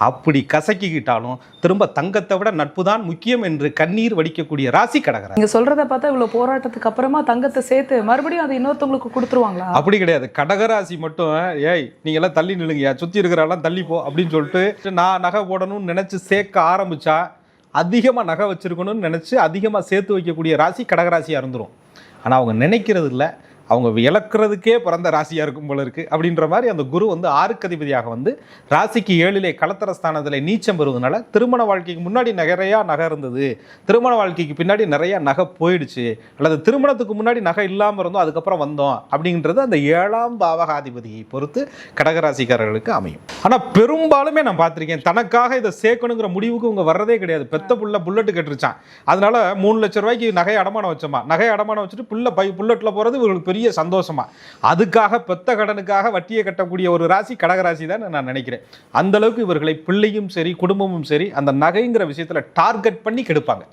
அப்படி கசக்கிக்கிட்டாலும் திரும்ப தங்கத்தை விட நட்பு தான் முக்கியம் என்று கண்ணீர் வடிக்கக்கூடிய ராசி கடகராசி. நீங்க சொல்றத பார்த்தா இவ்வளவு போராட்டத்துக்கு அப்புறமா தங்கத்தை சேர்த்து மறுபடியும் அதை இன்னொருத்தவங்களுக்கு கொடுத்துருவாங்களா? அப்படி கிடையாது. கடகராசி மட்டும் ஏய் நீங்க எல்லாம் தள்ளி நில்லுங்கயா, சுத்தி இருக்கிறாலாம் தள்ளி போ அப்படின்னு சொல்லிட்டு நான் நகை போடணும்னு நினைச்சு சேர்க்க ஆரம்பிச்சா அதிகமாக நகை வச்சிருக்கணும்னு நினைச்சு அதிகமாக சேர்த்து வைக்கக்கூடிய ராசி கடகராசியாக இருந்துரும். ஆனால் அவங்க நினைக்கிறது இல்லை, அவங்க இழக்கிறதுக்கே பிறந்த ராசியாக இருக்கும் போல இருக்குது அப்படின்ற மாதிரி அந்த குரு வந்து 6க்கு அதிபதியாக வந்து ராசிக்கு 7லே கலத்தர ஸ்தானத்தில் நீச்சம் பெறுவதனால திருமண வாழ்க்கைக்கு முன்னாடி நிறையா நகை இருந்தது, திருமண வாழ்க்கைக்கு பின்னாடி நிறையா நகை போயிடுச்சு, அல்லது திருமணத்துக்கு முன்னாடி நகை இல்லாமல் இருந்தோம் அதுக்கப்புறம் வந்தோம் அப்படின்றது அந்த 7ஆம் பாவகாதிபதியை பொறுத்து கடகராசிக்காரர்களுக்கு அமையும். ஆனால் பெரும்பாலுமே நான் பார்த்துருக்கேன், தனக்காக இதை சேர்க்கணுங்கிற முடிவுக்கு இவங்க வர்றதே கிடையாது. பெத்த புள்ள புல்லட்டு கட்டுருச்சான், அதனால 3 லட்சம் ரூபாய்க்கு நகை அடமானம் வச்சோமா, நகை அடமானம் வச்சுட்டு புல்லட்டில் போகிறது இவங்களுக்கு பெரிய சந்தோஷமா. அதுக்காக பெத்த கடனுக்காக வட்டியை கட்டக்கூடிய ஒரு ராசி கடகராசி தான் நான் நினைக்கிறேன். அந்த அளவுக்கு இவர்களை பிள்ளையும் சரி குடும்பமும் சரி அந்த நகைங்கிற விஷயத்துல டார்கெட் பண்ணி கெடுப்பாங்க.